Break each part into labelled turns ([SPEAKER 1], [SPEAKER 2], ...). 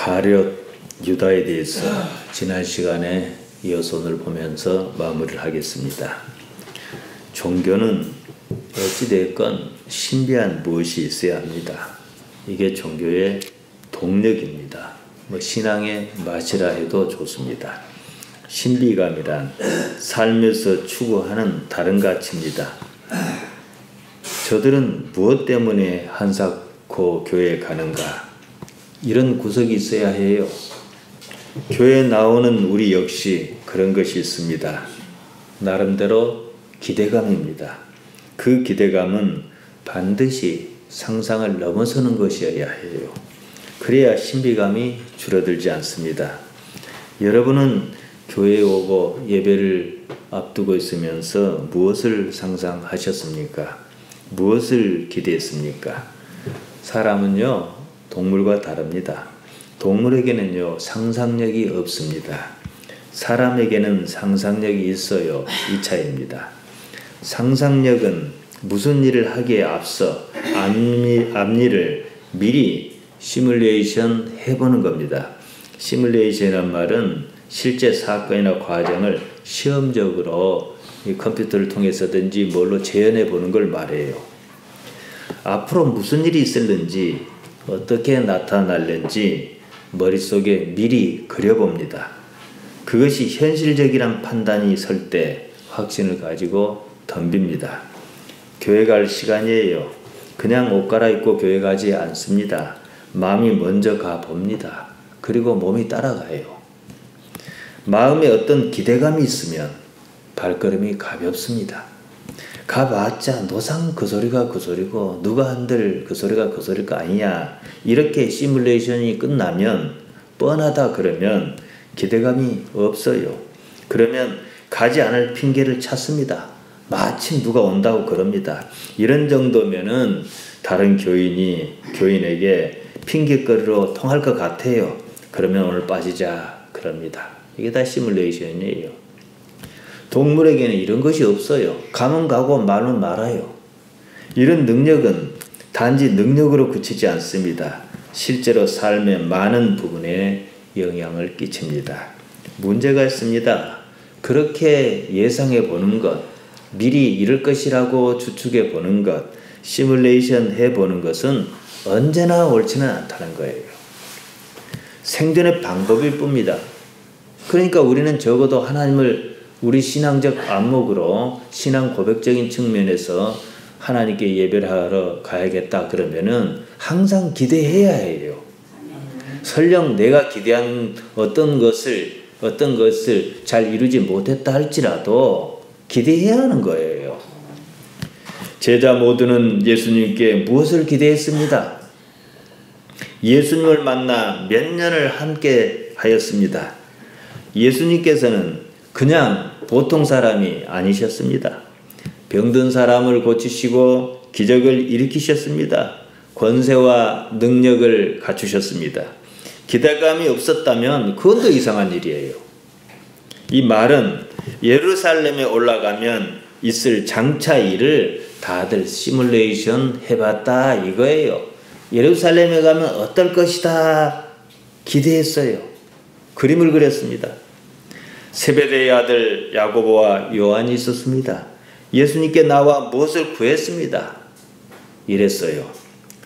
[SPEAKER 1] 가룟 유다에 대해서 지난 시간에 이어서 오늘 보면서 마무리를 하겠습니다. 종교는 어찌됐건 신비한 무엇이 있어야 합니다. 이게 종교의 동력입니다. 신앙의 맛이라 해도 좋습니다. 신비감이란 삶에서 추구하는 다른 가치입니다. 저들은 무엇 때문에 한사코 교회에 가는가? 이런 구석이 있어야 해요. 교회에 나오는 우리 역시 그런 것이 있습니다. 나름대로 기대감입니다. 그 기대감은 반드시 상상을 넘어서는 것이어야 해요. 그래야 신비감이 줄어들지 않습니다. 여러분은 교회에 오고 예배를 앞두고 있으면서 무엇을 상상하셨습니까? 무엇을 기대했습니까? 사람은요, 동물과 다릅니다. 동물에게는요, 상상력이 없습니다. 사람에게는 상상력이 있어요. 이 차이입니다. 상상력은 무슨 일을 하기에 앞서 앞일을 미리 시뮬레이션 해보는 겁니다. 시뮬레이션이란 말은 실제 사건이나 과정을 시험적으로 이 컴퓨터를 통해서든지 뭘로 재현해 보는 걸 말해요. 앞으로 무슨 일이 있을는지 어떻게 나타날는지 머릿속에 미리 그려봅니다. 그것이 현실적이란 판단이 설 때 확신을 가지고 덤빕니다. 교회 갈 시간이에요. 그냥 옷 갈아입고 교회 가지 않습니다. 마음이 먼저 가봅니다. 그리고 몸이 따라가요. 마음에 어떤 기대감이 있으면 발걸음이 가볍습니다. 가봤자 노상 그 소리가 그 소리고 누가 한들 그 소리가 그 소리가 아니냐. 이렇게 시뮬레이션이 끝나면 뻔하다 그러면 기대감이 없어요. 그러면 가지 않을 핑계를 찾습니다. 마침 누가 온다고 그럽니다. 이런 정도면은 다른 교인에게 핑계거리로 통할 것 같아요. 그러면 오늘 빠지자 그럽니다. 이게 다 시뮬레이션이에요. 동물에게는 이런 것이 없어요. 가면 가고 말면 말아요. 이런 능력은 단지 능력으로 그치지 않습니다. 실제로 삶의 많은 부분에 영향을 끼칩니다. 문제가 있습니다. 그렇게 예상해 보는 것, 미리 이럴 것이라고 추측해 보는 것, 시뮬레이션 해 보는 것은 언제나 옳지는 않다는 거예요. 생존의 방법일 뿐입니다. 그러니까 우리는 적어도 하나님을 우리 신앙적 안목으로 신앙 고백적인 측면에서 하나님께 예배를 하러 가야겠다 그러면은 항상 기대해야 해요. 설령 내가 기대한 어떤 것을 잘 이루지 못했다 할지라도 기대해야 하는 거예요. 제자 모두는 예수님께 무엇을 기대했습니다. 예수님을 만나 몇 년을 함께 하였습니다. 예수님께서는 그냥 보통 사람이 아니셨습니다. 병든 사람을 고치시고 기적을 일으키셨습니다. 권세와 능력을 갖추셨습니다. 기대감이 없었다면 그건 더 이상한 일이에요. 이 말은 예루살렘에 올라가면 있을 장차 일을 다들 시뮬레이션 해봤다 이거예요. 예루살렘에 가면 어떨 것이다 기대했어요. 그림을 그렸습니다. 세베대의 아들 야고보와 요한이 있었습니다. 예수님께 나와 무엇을 구했습니다. 이랬어요.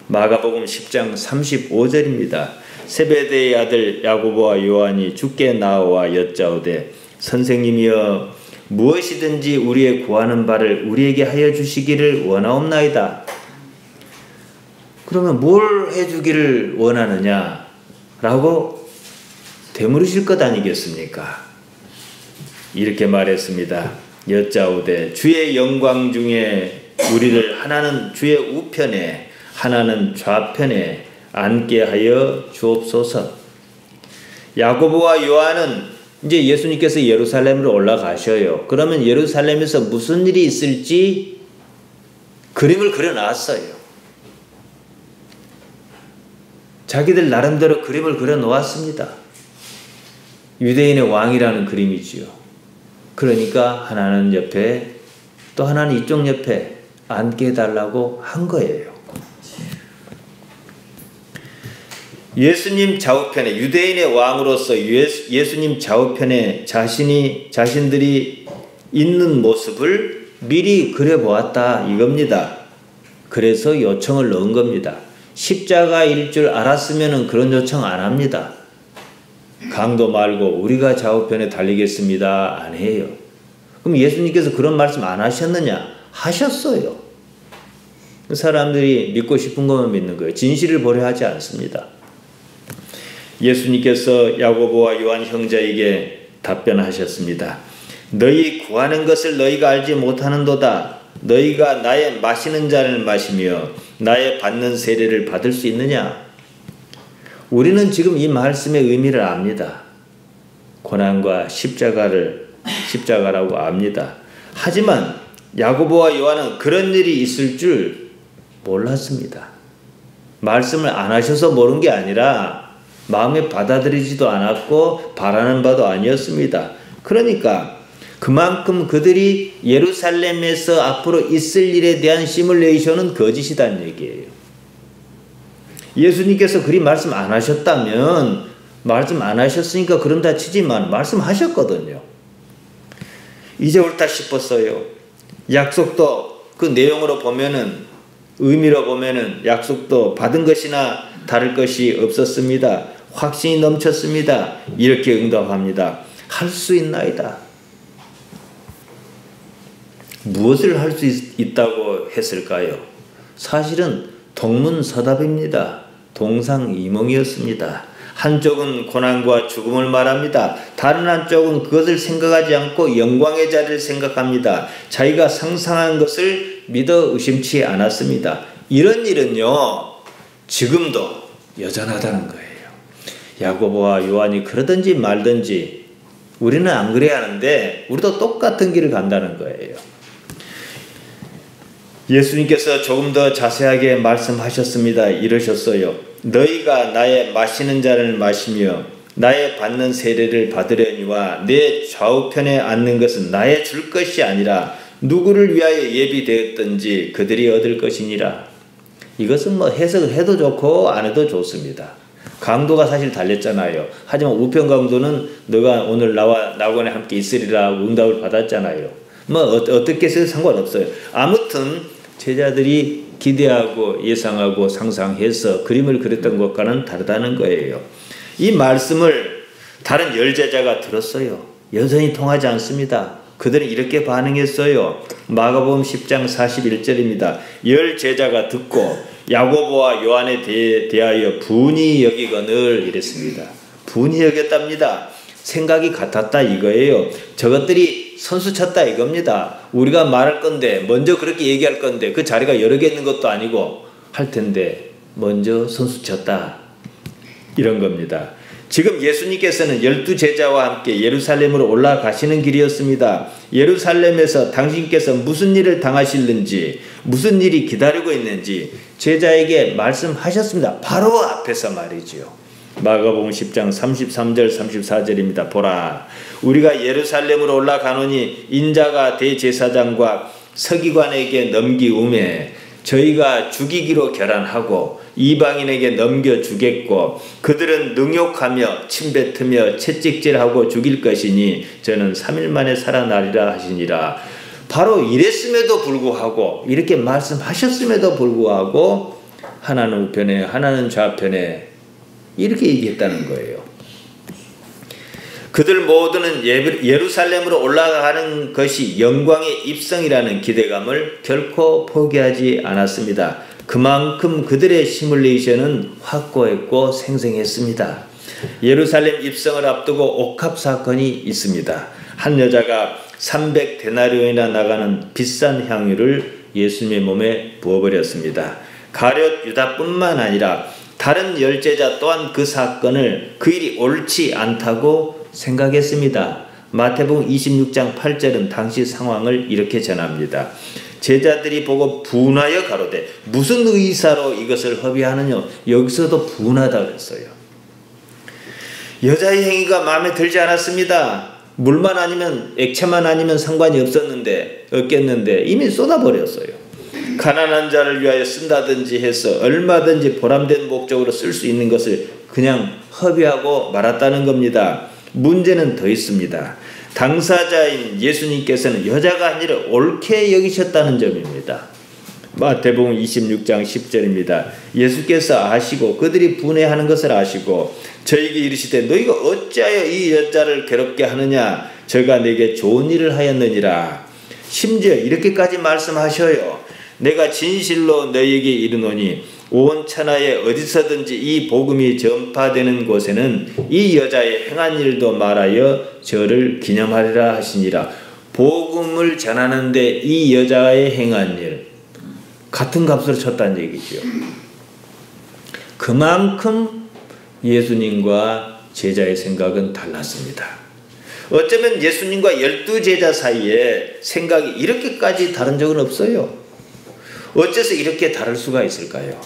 [SPEAKER 1] 마가복음 10장 35절입니다. 세베대의 아들 야고보와 요한이 주께 나와 여짜오되 선생님이여 무엇이든지 우리의 구하는 바를 우리에게 하여 주시기를 원하옵나이다. 그러면 뭘 해주기를 원하느냐 라고 되물으실 것 아니겠습니까? 이렇게 말했습니다. 여짜오되 주의 영광 중에 우리를 하나는 주의 우편에 하나는 좌편에 앉게 하여 주옵소서. 야고보와 요한은 이제 예수님께서 예루살렘으로 올라가셔요. 그러면 예루살렘에서 무슨 일이 있을지 그림을 그려놨어요. 자기들 나름대로 그림을 그려놓았습니다. 유대인의 왕이라는 그림이지요. 그러니까 하나는 옆에 또 하나는 이쪽 옆에 앉게 해달라고 한 거예요. 예수님 좌우편에 유대인의 왕으로서 예수님 좌우편에 자신들이 있는 모습을 미리 그려보았다 이겁니다. 그래서 요청을 넣은 겁니다. 십자가일 줄 알았으면 그런 요청 안 합니다. 강도 말고 우리가 좌우편에 달리겠습니다 안 해요. 그럼 예수님께서 그런 말씀 안 하셨느냐? 하셨어요. 사람들이 믿고 싶은 것만 믿는 거예요. 진실을 보려 하지 않습니다. 예수님께서 야고보와 요한 형제에게 답변하셨습니다. 너희 구하는 것을 너희가 알지 못하는도다. 너희가 나의 마시는 잔을 마시며 나의 받는 세례를 받을 수 있느냐? 우리는 지금 이 말씀의 의미를 압니다. 고난과 십자가라고 압니다. 하지만 야고보와 요한은 그런 일이 있을 줄 몰랐습니다. 말씀을 안 하셔서 모른 게 아니라 마음에 받아들이지도 않았고 바라는 바도 아니었습니다. 그러니까 그만큼 그들이 예루살렘에서 앞으로 있을 일에 대한 시뮬레이션은 거짓이라는 얘기예요. 예수님께서 그리 말씀 안 하셨다면 말씀 안 하셨으니까 그런다 치지만 말씀하셨거든요. 이제 옳다 싶었어요. 약속도 그 내용으로 보면은 의미로 보면은 약속도 받은 것이나 다를 것이 없었습니다. 확신이 넘쳤습니다. 이렇게 응답합니다. 할 수 있나이다. 무엇을 할 수 있다고 했을까요? 사실은 동문서답입니다. 동상이몽이었습니다. 한쪽은 고난과 죽음을 말합니다. 다른 한쪽은 그것을 생각하지 않고 영광의 자리를 생각합니다. 자기가 상상한 것을 믿어 의심치 않았습니다. 이런 일은요, 지금도 여전하다는 거예요. 야고보와 요한이 그러든지 말든지 우리는 안 그래야 하는데 우리도 똑같은 길을 간다는 거예요. 예수님께서 조금 더 자세하게 말씀하셨습니다. 이러셨어요. 너희가 나의 마시는 잔을 마시며 나의 받는 세례를 받으려니와 내 좌우편에 앉는 것은 나의 줄 것이 아니라 누구를 위하여 예비되었든지 그들이 얻을 것이니라. 이것은 해석을 해도 좋고 안 해도 좋습니다. 강도가 사실 달렸잖아요. 하지만 우편 강도는 너가 오늘 나와 낙원에 함께 있으리라 응답을 받았잖아요. 어떻게 해서 상관없어요. 아무튼 제자들이 기대하고 예상하고 상상해서 그림을 그렸던 것과는 다르다는 거예요. 이 말씀을 다른 열 제자가 들었어요. 여전히 통하지 않습니다. 그들은 이렇게 반응했어요. 마가복음 10장 41절입니다. 열 제자가 듣고 야고보와 요한에 대하여 분이 여기거늘 이랬습니다. 분이 여겼답니다. 생각이 같았다 이거예요. 저것들이 선수 쳤다 이겁니다. 우리가 말할 건데 먼저 그렇게 얘기할 건데 그 자리가 여러 개 있는 것도 아니고 할 텐데 먼저 선수 쳤다 이런 겁니다. 지금 예수님께서는 12제자와 함께 예루살렘으로 올라가시는 길이었습니다. 예루살렘에서 당신께서 무슨 일을 당하실는지 무슨 일이 기다리고 있는지 제자에게 말씀하셨습니다. 바로 앞에서 말이지요. 마가복음 10장 33절 34절입니다. 보라, 우리가 예루살렘으로 올라가노니 인자가 대제사장과 서기관에게 넘기우매 저희가 죽이기로 결단하고 이방인에게 넘겨주겠고 그들은 능욕하며 침뱉으며 채찍질하고 죽일 것이니 저는 3일 만에 살아나리라 하시니라. 바로 이랬음에도 불구하고 이렇게 말씀하셨음에도 불구하고 하나는 우편에 하나는 좌편에 이렇게 얘기했다는 거예요. 그들 모두는 예루살렘으로 올라가는 것이 영광의 입성이라는 기대감을 결코 포기하지 않았습니다. 그만큼 그들의 시뮬레이션은 확고했고 생생했습니다. 예루살렘 입성을 앞두고 옥합 사건이 있습니다. 한 여자가 300데나리온이나 나가는 비싼 향유를 예수님의 몸에 부어버렸습니다. 가룟 유다뿐만 아니라 다른 열제자 또한 그 사건을 그 일이 옳지 않다고 생각했습니다. 마태복음 26장 8절은 당시 상황을 이렇게 전합니다. 제자들이 보고 분하여 가로되 무슨 의사로 이것을 허비하느냐. 여기서도 분하다 그랬어요. 여자의 행위가 마음에 들지 않았습니다. 물만 아니면 액체만 아니면 상관이 없겠는데 이미 쏟아버렸어요. 가난한 자를 위하여 쓴다든지 해서 얼마든지 보람된 목적으로 쓸 수 있는 것을 그냥 허비하고 말았다는 겁니다. 문제는 더 있습니다. 당사자인 예수님께서는 여자가 아니라 옳게 여기셨다는 점입니다. 마태복음 26장 10절입니다. 예수께서 아시고 그들이 분해하는 것을 아시고 저에게 이르시되 너희가 어찌하여 이 여자를 괴롭게 하느냐 저가 내게 좋은 일을 하였느니라. 심지어 이렇게까지 말씀하셔요. 내가 진실로 너희에게 이르노니 온 천하에 어디서든지 이 복음이 전파되는 곳에는 이 여자의 행한 일도 말하여 저를 기념하리라 하시니라. 복음을 전하는데 이 여자의 행한 일 같은 값으로 쳤다는 얘기죠. 그만큼 예수님과 제자의 생각은 달랐습니다. 어쩌면 예수님과 12제자 사이에 생각이 이렇게까지 다른 적은 없어요. 어째서 이렇게 다를 수가 있을까요?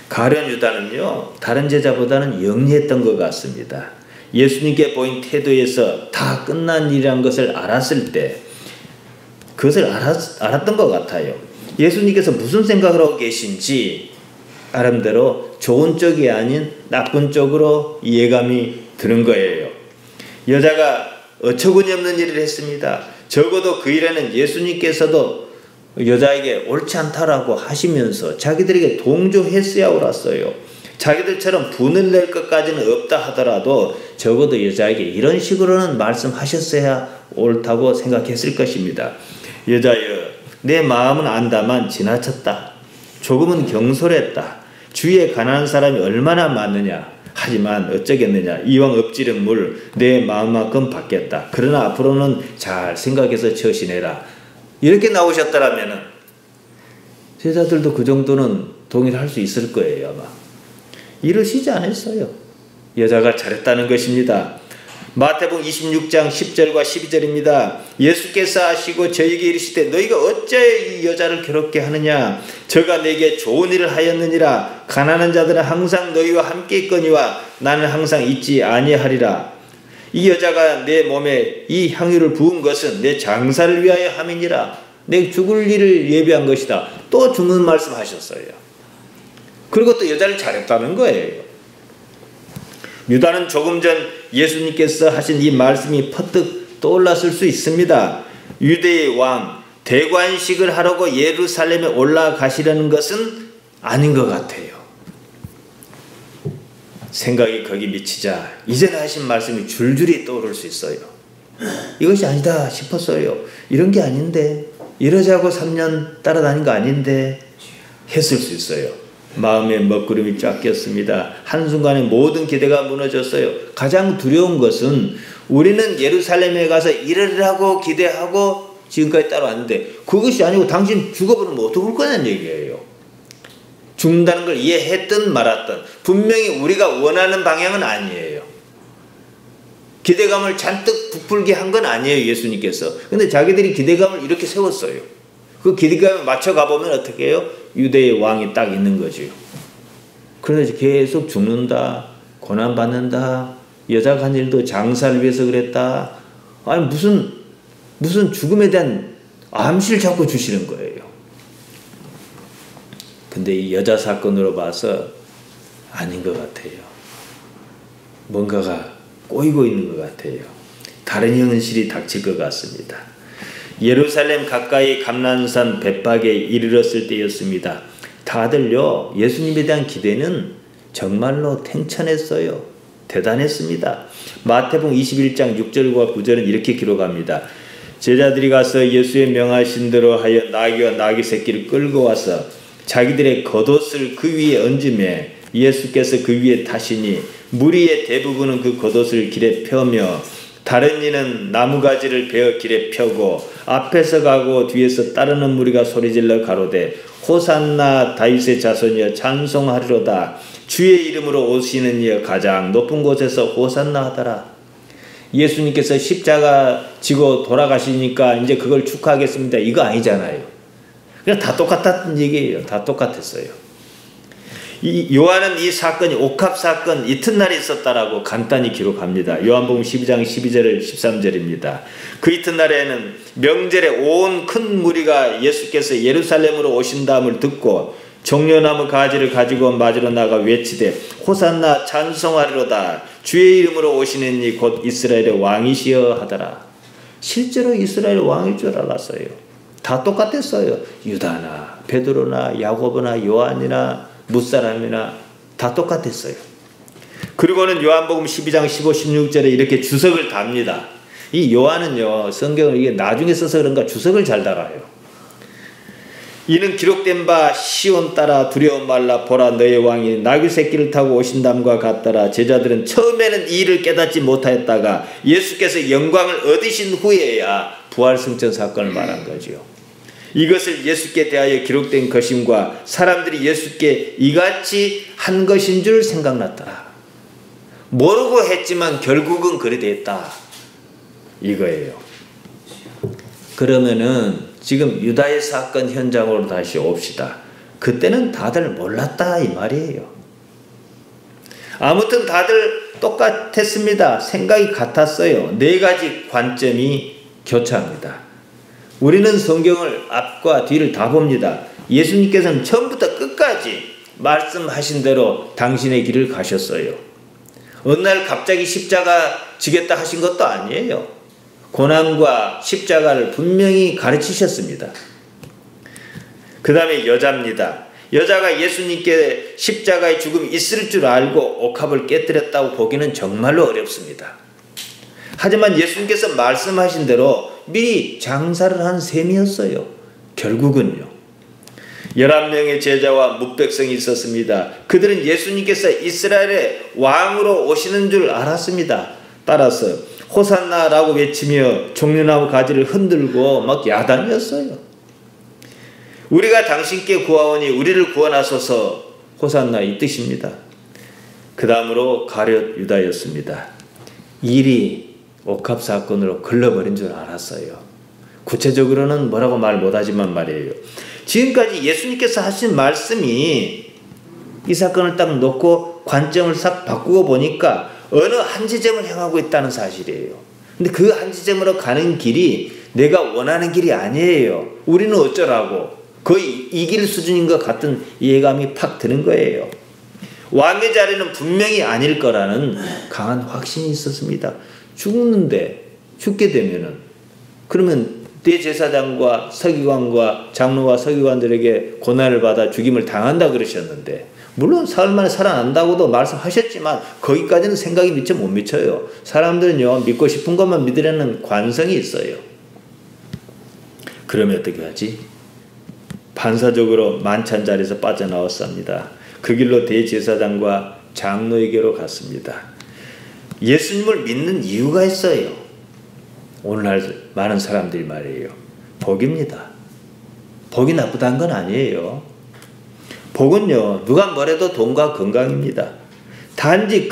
[SPEAKER 1] 가룟 유다는요, 다른 제자보다는 영리했던 것 같습니다. 예수님께 보인 태도에서 다 끝난 일이란 것을 알았을 때 그것을 알았던 것 같아요. 예수님께서 무슨 생각을 하고 계신지 나름대로 좋은 쪽이 아닌 나쁜 쪽으로 이해감이 드는 거예요. 여자가 어처구니 없는 일을 했습니다. 적어도 그 일에는 예수님께서도 여자에게 옳지 않다라고 하시면서 자기들에게 동조했어야 옳았어요. 자기들처럼 분을 낼 것까지는 없다 하더라도 적어도 여자에게 이런 식으로는 말씀하셨어야 옳다고 생각했을 것입니다. 여자여, 내 마음은 안다만 지나쳤다. 조금은 경솔했다. 주위에 가난한 사람이 얼마나 많느냐. 하지만 어쩌겠느냐. 이왕 엎지른 물 내 마음만큼 받겠다. 그러나 앞으로는 잘 생각해서 처신해라. 이렇게 나오셨더라면 제자들도 그 정도는 동의할 수 있을 거예요. 아마 이러시지 않았어요. 여자가 잘했다는 것입니다. 마태복음 26장 10절과 12절입니다. 예수께서 하시고 저에게 이르시되 너희가 어찌하여 이 여자를 괴롭게 하느냐. 저가 내게 좋은 일을 하였느니라. 가난한 자들은 항상 너희와 함께 있거니와 나는 항상 있지 아니하리라. 이 여자가 내 몸에 이 향유를 부은 것은 내 장사를 위하여 함이니라. 내 죽을 일을 예비한 것이다. 또 주문 말씀하셨어요. 그리고 또 여자를 잘했다는 거예요. 유다는 조금 전 예수님께서 하신 이 말씀이 퍼뜩 떠올랐을 수 있습니다. 유대의 왕 대관식을 하려고 예루살렘에 올라가시려는 것은 아닌 것 같아요. 생각이 거기 미치자 이전에 하신 말씀이 줄줄이 떠오를 수 있어요. 이것이 아니다 싶었어요. 이런 게 아닌데, 이러자고 3년 따라다닌 거 아닌데 했을 수 있어요. 마음의 먹구름이 쫙 꼈습니다. 한순간에 모든 기대가 무너졌어요. 가장 두려운 것은 우리는 예루살렘에 가서 이르라고 기대하고 지금까지 따라왔는데 그것이 아니고 당신 죽어버리면 어떡할 거냐는 얘기예요. 죽는다는 걸 이해했든 말았든 분명히 우리가 원하는 방향은 아니에요. 기대감을 잔뜩 부풀게 한 건 아니에요, 예수님께서. 근데 자기들이 기대감을 이렇게 세웠어요. 그 기대감에 맞춰 가보면 어떻게 해요? 유대의 왕이 딱 있는 거죠. 그래서 계속 죽는다, 고난받는다, 여자가 한 일도 장사를 위해서 그랬다. 아니 무슨 죽음에 대한 암시를 자꾸 주시는 거예요. 근데 이 여자 사건으로 봐서 아닌 것 같아요. 뭔가가 꼬이고 있는 것 같아요. 다른 현실이 닥칠 것 같습니다. 예루살렘 가까이 감람산 벳박에 이르렀을 때였습니다. 다들요, 예수님에 대한 기대는 정말로 탱천했어요. 대단했습니다. 마태복음 21장 6절과 9절은 이렇게 기록합니다. 제자들이 가서 예수의 명하신 대로 하여 나귀와 나귀 새끼를 끌고 와서 자기들의 겉옷을 그 위에 얹으매 예수께서 그 위에 타시니 무리의 대부분은 그 겉옷을 길에 펴며 다른 이는 나무가지를 베어 길에 펴고 앞에서 가고 뒤에서 따르는 무리가 소리질러 가로되 호산나 다윗의 자손이여 찬송하리로다. 주의 이름으로 오시는 이여 가장 높은 곳에서 호산나 하더라. 예수님께서 십자가 지고 돌아가시니까 이제 그걸 축하하겠습니다. 이거 아니잖아요. 그냥 다 똑같았던 얘기예요. 다 똑같았어요. 요한은 이 사건이 옥합 사건 이튿날에 있었다라고 간단히 기록합니다. 요한복음 12장 12절 13절입니다. 그 이튿날에는 명절에 온 큰 무리가 예수께서 예루살렘으로 오신다음을 듣고 종려나무 가지를 가지고 맞으러 나가 외치되 호산나 찬송하리로다. 주의 이름으로 오시는 이 곧 이스라엘의 왕이시여 하더라. 실제로 이스라엘 왕일 줄 알았어요. 다 똑같았어요. 유다나 베드로나 야고보나 요한이나 무사람이나 다 똑같았어요. 그리고는 요한복음 12장 15, 16절에 이렇게 주석을 답니다. 이 요한은요, 성경을 이게 나중에 써서 그런가 주석을 잘 달아요. 이는 기록된 바 시온 따라 두려워 말라. 보라, 너의 왕이 나귀 새끼를 타고 오신담과 같더라. 제자들은 처음에는 이 일을 깨닫지 못하였다가 예수께서 영광을 얻으신 후에야 부활승천 사건을 말한 거지요. 이것을 예수께 대하여 기록된 것임과 사람들이 예수께 이같이 한 것인 줄 생각났더라. 모르고 했지만 결국은 그리 됐다, 이거예요. 그러면은 지금 유다의 사건 현장으로 다시 옵시다. 그때는 다들 몰랐다 이 말이에요. 아무튼 다들 똑같았습니다. 생각이 같았어요. 네 가지 관점이 교차합니다. 우리는 성경을 앞과 뒤를 다 봅니다. 예수님께서는 처음부터 끝까지 말씀하신 대로 당신의 길을 가셨어요. 어느 날 갑자기 십자가 지겠다 하신 것도 아니에요. 고난과 십자가를 분명히 가르치셨습니다. 그 다음에 여자입니다. 여자가 예수님께 십자가의 죽음이 있을 줄 알고 옥합을 깨뜨렸다고 보기는 정말로 어렵습니다. 하지만 예수님께서 말씀하신 대로 미리 장사를 한 셈이었어요. 결국은요. 11명의 제자와 뭇백성이 있었습니다. 그들은 예수님께서 이스라엘의 왕으로 오시는 줄 알았습니다. 따라서 호산나라고 외치며 종려나무 가지를 흔들고 막 야단이었어요. 우리가 당신께 구하오니 우리를 구원하소서. 호산나 이 뜻입니다. 그 다음으로 가룟 유다였습니다. 일이 옥합 사건으로 글러버린 줄 알았어요. 구체적으로는 뭐라고 말 못하지만 말이에요. 지금까지 예수님께서 하신 말씀이 이 사건을 딱 놓고 관점을 싹 바꾸고 보니까 어느 한 지점을 향하고 있다는 사실이에요. 근데 그 한 지점으로 가는 길이 내가 원하는 길이 아니에요. 우리는 어쩌라고. 거의 이길 수준인 것 같은 예감이 팍 드는 거예요. 왕의 자리는 분명히 아닐 거라는 강한 확신이 있었습니다. 죽게 되면은 그러면 대제사장과 서기관과 장로와 서기관들에게 고난을 받아 죽임을 당한다 그러셨는데, 물론 사흘 만에 살아난다고도 말씀하셨지만 거기까지는 생각이 미처 못 미쳐요. 사람들은요, 믿고 싶은 것만 믿으려는 관성이 있어요. 그러면 어떻게 하지? 반사적으로 만찬 자리에서 빠져나왔습니다. 그 길로 대제사장과 장로에게로 갔습니다. 예수님을 믿는 이유가 있어요. 오늘날 많은 사람들이 말이에요. 복입니다. 복이 나쁘다는 건 아니에요. 복은요, 누가 뭐래도 돈과 건강입니다. 단지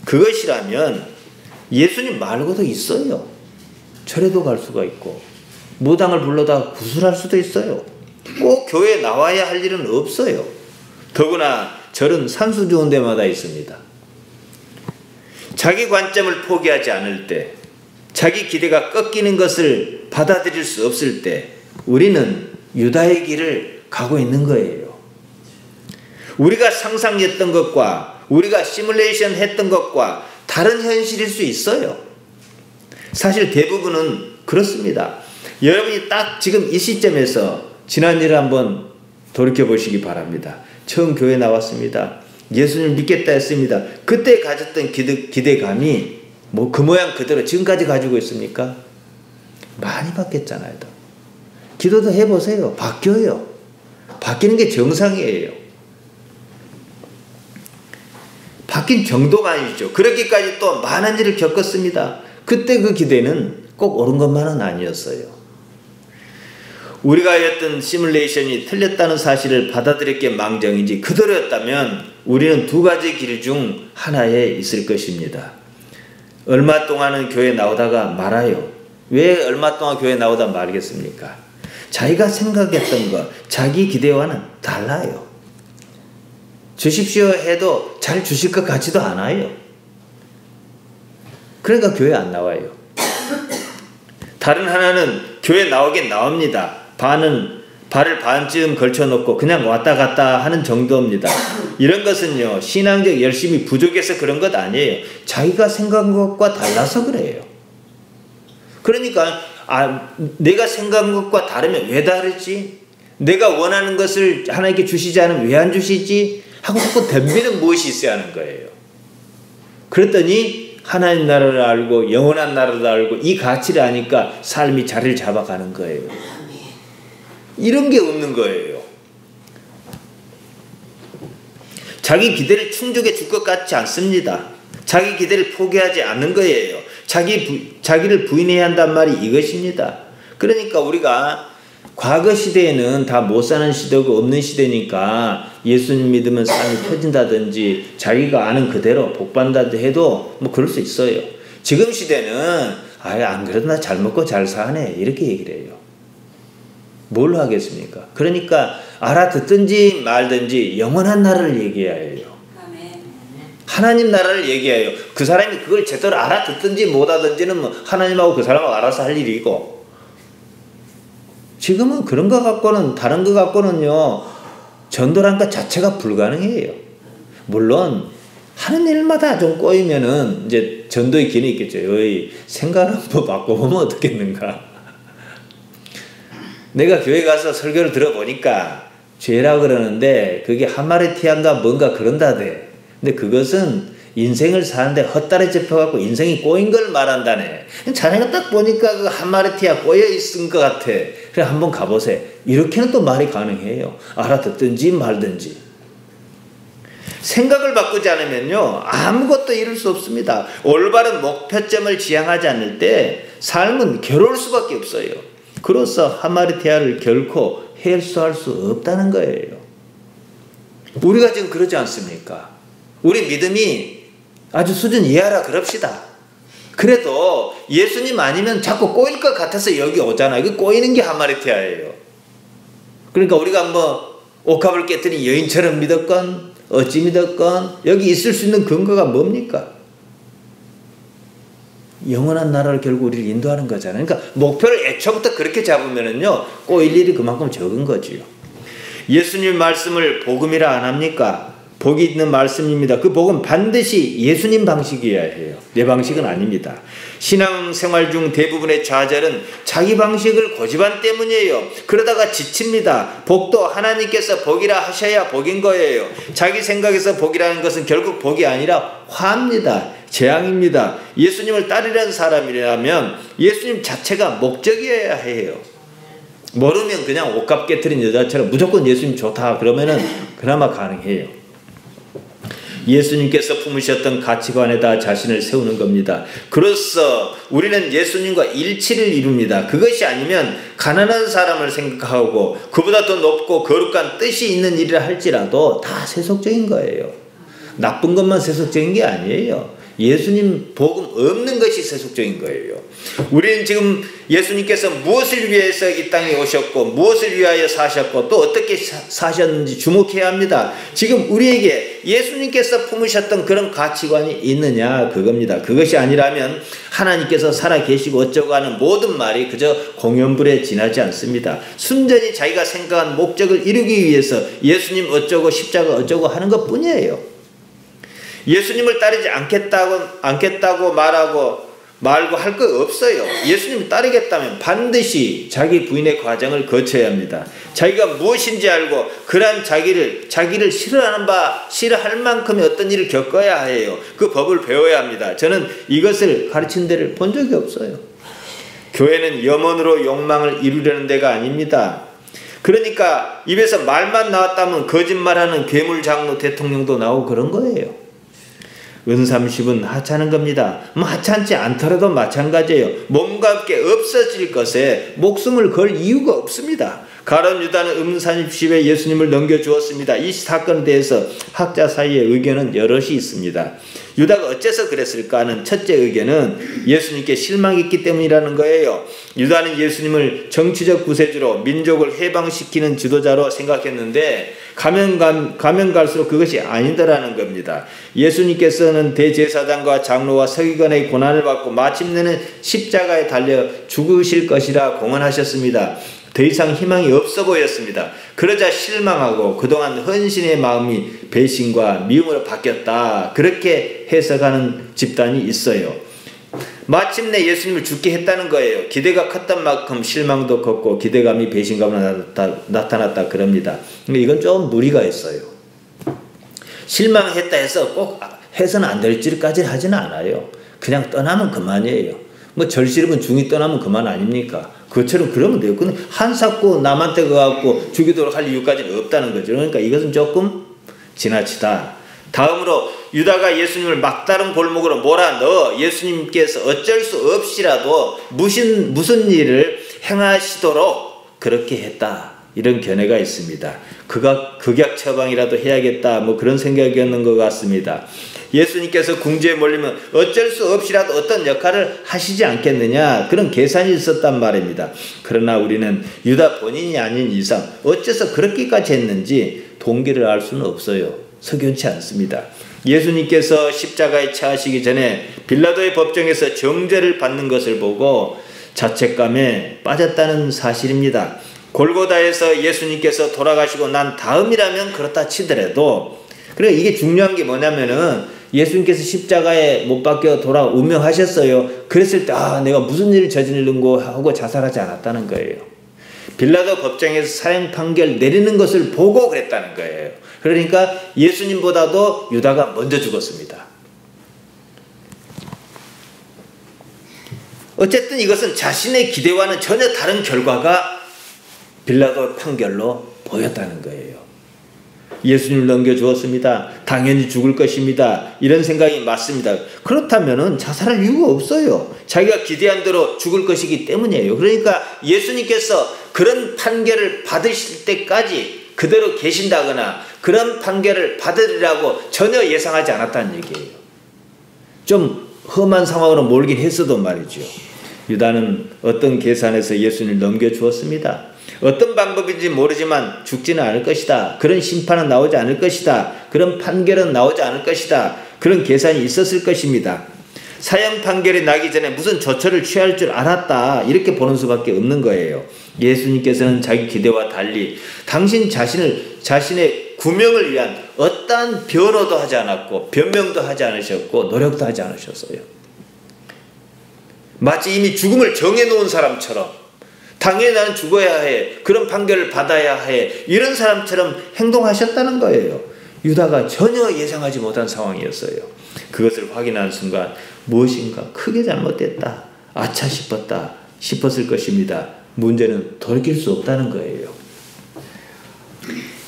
[SPEAKER 1] 그것이라면 예수님 말고도 있어요. 절에도 갈 수가 있고 무당을 불러다 구술할 수도 있어요. 꼭 교회에 나와야 할 일은 없어요. 더구나 절은 산수 좋은 데마다 있습니다. 자기 관점을 포기하지 않을 때, 자기 기대가 꺾이는 것을 받아들일 수 없을 때 우리는 유다의 길을 가고 있는 거예요. 우리가 상상했던 것과 우리가 시뮬레이션 했던 것과 다른 현실일 수 있어요. 사실 대부분은 그렇습니다. 여러분이 딱 지금 이 시점에서 지난 일을 한번 돌이켜보시기 바랍니다. 처음 교회 나왔습니다. 예수님을 믿겠다 했습니다. 그때 가졌던 기대감이 그 모양 그대로 지금까지 가지고 있습니까? 많이 바뀌었잖아요. 기도도 해보세요. 바뀌어요. 바뀌는 게 정상이에요. 바뀐 정도가 아니죠. 그렇게까지 또 많은 일을 겪었습니다. 그때 그 기대는 꼭 옳은 것만은 아니었어요. 우리가 했던 시뮬레이션이 틀렸다는 사실을 받아들일 게 망정이지, 그대로였다면 우리는 두 가지 길 중 하나에 있을 것입니다. 얼마 동안은 교회 나오다가 말아요. 왜 얼마 동안 교회 나오다 말겠습니까? 자기가 생각했던 것, 자기 기대와는 달라요. 주십시오 해도 잘 주실 것 같지도 않아요. 그러니까 교회 안 나와요. 다른 하나는 교회 나오긴 나옵니다. 발을 반쯤 걸쳐놓고 그냥 왔다 갔다 하는 정도입니다. 이런 것은요, 신앙적 열심이 부족해서 그런 것 아니에요. 자기가 생각한 것과 달라서 그래요. 그러니까 내가 생각한 것과 다르면 왜 다르지? 내가 원하는 것을 하나님께 주시지 않으면 왜 안 주시지? 하고 자꾸 덤비는 무엇이 있어야 하는 거예요. 그랬더니 하나님 나라를 알고 영원한 나라를 알고 이 가치를 아니까 삶이 자리를 잡아가는 거예요. 이런 게 없는 거예요. 자기 기대를 충족해 줄 것 같지 않습니다. 자기 기대를 포기하지 않는 거예요. 자기를 부인해야 한단 말이 이것입니다. 그러니까 우리가 과거 시대에는 다 못 사는 시대고 없는 시대니까 예수님 믿으면 삶이 펴진다든지 자기가 아는 그대로 복받는다 해도 뭐 그럴 수 있어요. 지금 시대는 안 그래도 나 잘 먹고 잘 사네 이렇게 얘기를 해요. 뭘로 하겠습니까? 그러니까 알아듣든지 말든지 영원한 나라를 얘기해야 해요. 하나님 나라를 얘기해요. 그 사람이 그걸 제대로 알아듣든지 못하든지는 뭐 하나님하고 그 사람하고 알아서 할 일이고, 지금은 그런 거 갖고는 다른 거 갖고는요 전도란 것 자체가 불가능해요. 물론 하는 일마다 좀 꼬이면은 이제 전도의 길이 있겠죠. 생각을 한번 바꿔보면 어떻겠는가. 내가 교회 가서 설교를 들어보니까 죄라 그러는데 그게 하마르티아인가 뭔가 그런다대. 근데 그것은 인생을 사는데 헛다리 접혀갖고 인생이 꼬인 걸 말한다네. 자네가 딱 보니까 그 하마르티아 꼬여 있은 것 같아. 그래 한번 가보세요. 이렇게는 또 말이 가능해요. 알아듣든지 말든지. 생각을 바꾸지 않으면요 아무것도 이룰 수 없습니다. 올바른 목표점을 지향하지 않을 때 삶은 괴로울 수밖에 없어요. 그로써 하마르티아를 결코 해소할 수 없다는 거예요. 우리가 지금 그러지 않습니까? 우리 믿음이 아주 수준 이하라 그럽시다. 그래도 예수님 아니면 자꾸 꼬일 것 같아서 여기 오잖아요. 이거 꼬이는 게 하마르티아예요. 그러니까 우리가 뭐 옥합을 깨뜨린 여인처럼 믿었건 어찌 믿었건 여기 있을 수 있는 근거가 뭡니까? 영원한 나라를 결국 우리를 인도하는 거잖아요. 그러니까 목표를 애초부터 그렇게 잡으면은요 꼬일 일이 그만큼 적은 거지요. 예수님 말씀을 복음이라 안 합니까? 복이 있는 말씀입니다. 그 복은 반드시 예수님 방식이어야 해요. 내 방식은 아닙니다. 신앙생활 중 대부분의 좌절은 자기 방식을 고집한 때문이에요. 그러다가 지칩니다. 복도 하나님께서 복이라 하셔야 복인 거예요. 자기 생각에서 복이라는 것은 결국 복이 아니라 화입니다. 재앙입니다. 예수님을 따르려는 사람이라면 예수님 자체가 목적이어야 해요. 모르면 그냥 옷값 깨트린 여자처럼 무조건 예수님 좋다 그러면은 그나마 가능해요. 예수님께서 품으셨던 가치관에다 자신을 세우는 겁니다. 그로써 우리는 예수님과 일치를 이룹니다. 그것이 아니면 가난한 사람을 생각하고 그보다 더 높고 거룩한 뜻이 있는 일을 할지라도 다 세속적인 거예요. 나쁜 것만 세속적인 게 아니에요. 예수님 복음 없는 것이 세속적인 거예요. 우리는 지금 예수님께서 무엇을 위해서 이 땅에 오셨고 무엇을 위하여 사셨고 또 어떻게 사셨는지 주목해야 합니다. 지금 우리에게 예수님께서 품으셨던 그런 가치관이 있느냐 그겁니다. 그것이 아니라면 하나님께서 살아계시고 어쩌고 하는 모든 말이 그저 공연불에 지나지 않습니다. 순전히 자기가 생각한 목적을 이루기 위해서 예수님 어쩌고 십자가 어쩌고 하는 것뿐이에요. 예수님을 따르지 않겠다고 말고 할 거 없어요. 예수님을 따르겠다면 반드시 자기 부인의 과정을 거쳐야 합니다. 자기가 무엇인지 알고 그러한 자기를 싫어할 만큼의 어떤 일을 겪어야 해요. 그 법을 배워야 합니다. 저는 이것을 가르친 데를 본 적이 없어요. 교회는 염원으로 욕망을 이루려는 데가 아닙니다. 그러니까 입에서 말만 나왔다면 거짓말하는 괴물장로 대통령도 나오고 그런 거예요. 은삼십은 하찮은 겁니다. 하찮지 않더라도 마찬가지예요. 몸과 함께 없어질 것에 목숨을 걸 이유가 없습니다. 가룟 유다는 은삼십에 예수님을 넘겨주었습니다. 이 사건에 대해서 학자 사이에 의견은 여럿이 있습니다. 유다가 어째서 그랬을까 하는 첫째 의견은 예수님께 실망했기 때문이라는 거예요. 유다는 예수님을 정치적 구세주로 민족을 해방시키는 지도자로 생각했는데 가면 갈수록 그것이 아니더라는 겁니다. 예수님께서는 대제사장과 장로와 서기관의 고난을 받고 마침내는 십자가에 달려 죽으실 것이라 공언하셨습니다. 더 이상 희망이 없어 보였습니다. 그러자 실망하고 그동안 헌신의 마음이 배신과 미움으로 바뀌었다. 그렇게 해석하는 집단이 있어요. 마침내 예수님을 죽게 했다는 거예요. 기대가 컸던 만큼 실망도 컸고 기대감이 배신감으로 나타났다 그럽니다. 근데 이건 좀 무리가 있어요. 실망했다 해서 꼭 해서는 안 될 일까지 하지는 않아요. 그냥 떠나면 그만이에요. 뭐 절실하면 중이 떠나면 그만 아닙니까? 그것처럼 그러면 돼요. 근데 한사코 남한테 가갖고 죽이도록 할 이유까지는 없다는 거죠. 그러니까 이것은 조금 지나치다. 다음으로 유다가 예수님을 막다른 골목으로 몰아넣어 예수님께서 어쩔 수 없이라도 무슨 일을 행하시도록 그렇게 했다. 이런 견해가 있습니다. 극약 처방이라도 해야겠다. 뭐 그런 생각이었는 것 같습니다. 예수님께서 궁지에 몰리면 어쩔 수 없이라도 어떤 역할을 하시지 않겠느냐, 그런 계산이 있었단 말입니다. 그러나 우리는 유다 본인이 아닌 이상 어째서 그렇게까지 했는지 동기를 알 수는 없어요. 석연치 않습니다. 예수님께서 십자가에 처하시기 전에 빌라도의 법정에서 정죄를 받는 것을 보고 자책감에 빠졌다는 사실입니다. 골고다에서 예수님께서 돌아가시고 난 다음이라면 그렇다 치더라도, 그래 이게 중요한 게 뭐냐면은 예수님께서 십자가에 못 박혀 운명하셨어요. 그랬을 때 내가 무슨 일을 저지른 거 하고 자살하지 않았다는 거예요. 빌라도 법정에서 사형 판결 내리는 것을 보고 그랬다는 거예요. 그러니까 예수님보다도 유다가 먼저 죽었습니다. 어쨌든 이것은 자신의 기대와는 전혀 다른 결과가 빌라도 판결로 보였다는 거예요. 예수님을 넘겨주었습니다. 당연히 죽을 것입니다. 이런 생각이 맞습니다. 그렇다면 자살할 이유가 없어요. 자기가 기대한 대로 죽을 것이기 때문이에요. 그러니까 예수님께서 그런 판결을 받으실 때까지 그대로 계신다거나 그런 판결을 받으리라고 전혀 예상하지 않았다는 얘기예요. 좀 험한 상황으로 몰긴 했어도 말이죠. 유다는 어떤 계산에서 예수님을 넘겨주었습니다. 어떤 방법인지 모르지만 죽지는 않을 것이다. 그런 심판은 나오지 않을 것이다. 그런 판결은 나오지 않을 것이다. 그런 계산이 있었을 것입니다. 사형 판결이 나기 전에 무슨 조처를 취할 줄 알았다. 이렇게 보는 수밖에 없는 거예요. 예수님께서는 자기 기대와 달리 당신 자신의 구명을 위한 어떠한 변호도 하지 않았고 변명도 하지 않으셨고 노력도 하지 않으셨어요. 마치 이미 죽음을 정해놓은 사람처럼 당연히 나는 죽어야 해. 그런 판결을 받아야 해. 이런 사람처럼 행동하셨다는 거예요. 유다가 전혀 예상하지 못한 상황이었어요. 그것을 확인한 순간 무엇인가 크게 잘못됐다. 아차 싶었을 것입니다. 문제는 돌이킬 수 없다는 거예요.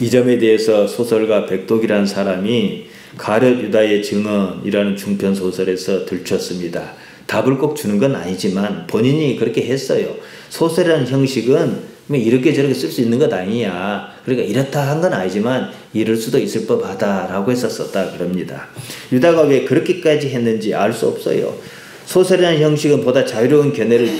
[SPEAKER 1] 이 점에 대해서 소설가 백독이라는 사람이 가룟 유다의 증언이라는 중편 소설에서 들췄습니다. 답을 꼭 주는 건 아니지만 본인이 그렇게 했어요. 소설이라는 형식은 이렇게 저렇게 쓸 수 있는 것 아니냐. 그러니까 이렇다 한 건 아니지만 이럴 수도 있을 법하다 라고 했었다 그럽니다. 유다가 왜 그렇게까지 했는지 알 수 없어요. 소설이라는 형식은 보다 자유로운 견해를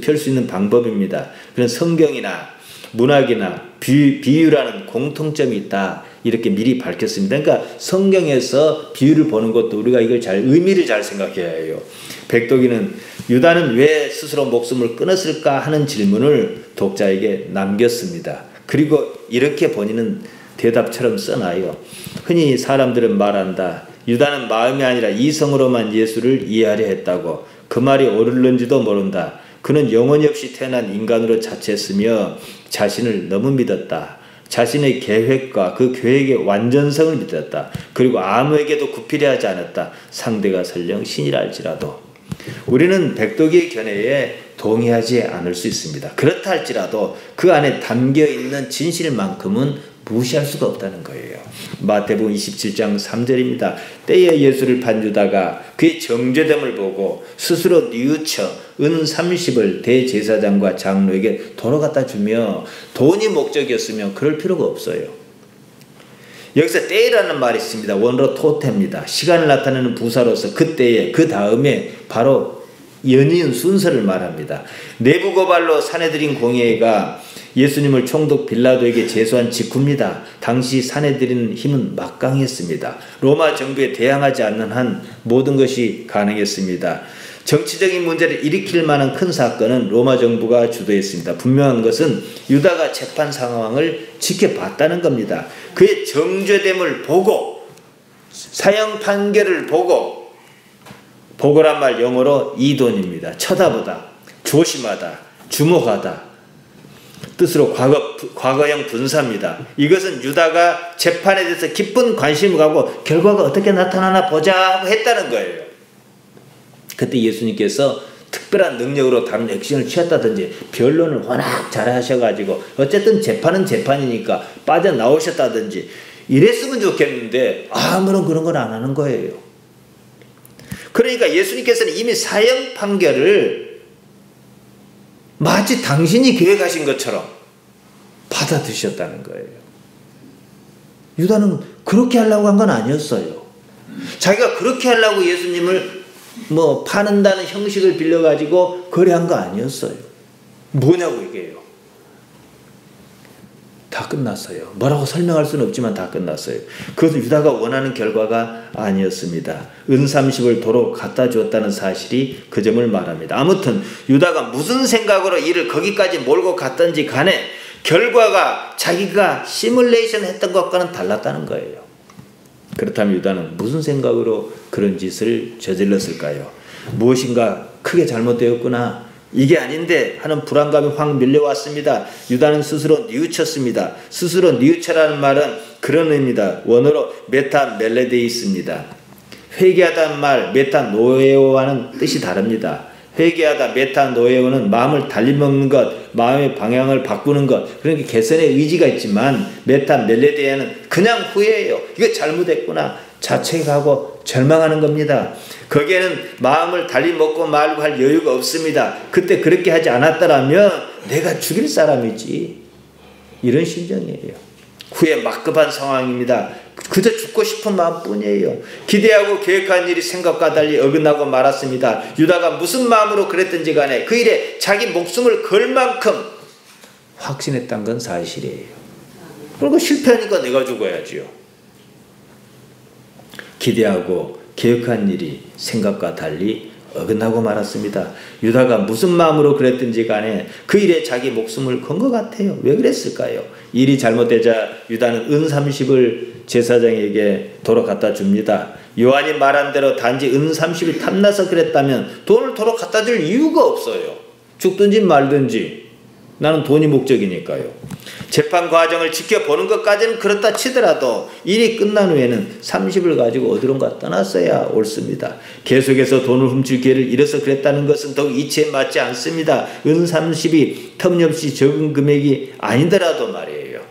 [SPEAKER 1] 펼 수 있는 방법입니다. 그런 성경이나 문학이나 비유라는 공통점이 있다. 이렇게 미리 밝혔습니다. 그러니까 성경에서 비유를 보는 것도 우리가 이걸 의미를 잘 생각해야 해요. 백독이는 유다는 왜 스스로 목숨을 끊었을까 하는 질문을 독자에게 남겼습니다. 그리고 이렇게 본인은 대답처럼 써놔요. 흔히 사람들은 말한다. 유다는 마음이 아니라 이성으로만 예수를 이해하려 했다고. 그 말이 옳을는지도 모른다. 그는 영혼이 없이 태어난 인간으로 자처했으며 자신을 너무 믿었다. 자신의 계획과 그 계획의 완전성을 믿었다. 그리고 아무에게도 구피려 하지 않았다. 상대가 설령 신이랄지라도. 우리는 백독의 견해에 동의하지 않을 수 있습니다. 그렇다 할지라도 그 안에 담겨있는 진실만큼은 무시할 수가 없다는 거예요. 마태복음 27장 3절입니다. 때에 예수를 판 유다가 그의 정죄됨을 보고 스스로 뉘우쳐 은 30을 대제사장과 장로에게 도로 갖다 주며 돈이 목적이었으면 그럴 필요가 없어요. 여기서 때라는 말이 있습니다. 원어로 토테입니다. 시간을 나타내는 부사로서 그때에 그 다음에 바로 연이은 순서를 말합니다. 내부 고발로 사내들인 공회가 예수님을 총독 빌라도에게 제소한 직후입니다. 당시 사내들인 힘은 막강했습니다. 로마 정부에 대항하지 않는 한 모든 것이 가능했습니다. 정치적인 문제를 일으킬 만한 큰 사건은 로마 정부가 주도했습니다. 분명한 것은 유다가 재판 상황을 지켜봤다는 겁니다. 그의 정죄됨을 보고 사형 판결을 보고, 보고란 말 영어로 이돈입니다. 쳐다보다, 조심하다, 주목하다 뜻으로 과거형 분사입니다. 이것은 유다가 재판에 대해서 깊은 관심을 갖고 결과가 어떻게 나타나나 보자 하고 했다는 거예요. 그때 예수님께서 특별한 능력으로 다른 액션을 취했다든지 변론을 워낙 잘하셔가지고 어쨌든 재판은 재판이니까 빠져나오셨다든지 이랬으면 좋겠는데 아무런 그런 걸 안 하는 거예요. 그러니까 예수님께서는 이미 사형 판결을 마치 당신이 계획하신 것처럼 받아들이셨다는 거예요. 유다는 그렇게 하려고 한 건 아니었어요. 자기가 그렇게 하려고 예수님을 파는다는 형식을 빌려가지고 거래한 거 아니었어요. 뭐냐고 이게요. 다 끝났어요. 뭐라고 설명할 수는 없지만 다 끝났어요. 그것은 유다가 원하는 결과가 아니었습니다. 은30을 도로 갖다 주었다는 사실이 그 점을 말합니다. 아무튼 유다가 무슨 생각으로 이를 거기까지 몰고 갔던지 간에 결과가 자기가 시뮬레이션 했던 것과는 달랐다는 거예요. 그렇다면 유다는 무슨 생각으로 그런 짓을 저질렀을까요? 무엇인가 크게 잘못되었구나, 이게 아닌데 하는 불안감이 확 밀려왔습니다. 유다는 스스로 뉘우쳤습니다. 스스로 뉘우쳐라는 말은 그런 의미입니다. 원어로 메타멜레데이스입니다. 회개하다는 말 메타노에오와는 뜻이 다릅니다. 회개하다 메타노에오는 마음을 달리먹는 것, 마음의 방향을 바꾸는 것, 그러니까 개선의 의지가 있지만 메타멜레데이는 그냥 후회해요. 이거 잘못했구나, 자책하고 절망하는 겁니다. 거기에는 마음을 달리 먹고 말고 할 여유가 없습니다. 그때 그렇게 하지 않았더라면 내가 죽일 사람이지, 이런 심정이에요. 후에 막급한 상황입니다. 그저 죽고 싶은 마음뿐이에요. 기대하고 계획한 일이 생각과 달리 어긋나고 말았습니다. 유다가 무슨 마음으로 그랬든지 간에 그 일에 자기 목숨을 걸 만큼 확신했던 건 사실이에요. 그리고 실패하니까 내가 죽어야지요. 기대하고 계획한 일이 생각과 달리 어긋나고 말았습니다. 유다가 무슨 마음으로 그랬든지 간에 그 일에 자기 목숨을 건 것 같아요. 왜 그랬을까요? 일이 잘못되자 유다는 은30을 제사장에게 도로 갖다 줍니다. 요한이 말한 대로 단지 은30이 탐나서 그랬다면 돈을 도로 갖다 줄 이유가 없어요. 죽든지 말든지 나는 돈이 목적이니까요. 재판 과정을 지켜보는 것까지는 그렇다 치더라도 일이 끝난 후에는 30을 가지고 어디론가 떠났어야 옳습니다. 계속해서 돈을 훔칠 기회를 잃어서 그랬다는 것은 더욱 이치에 맞지 않습니다. 은30이 터무니없이 적은 금액이 아니더라도 말이에요.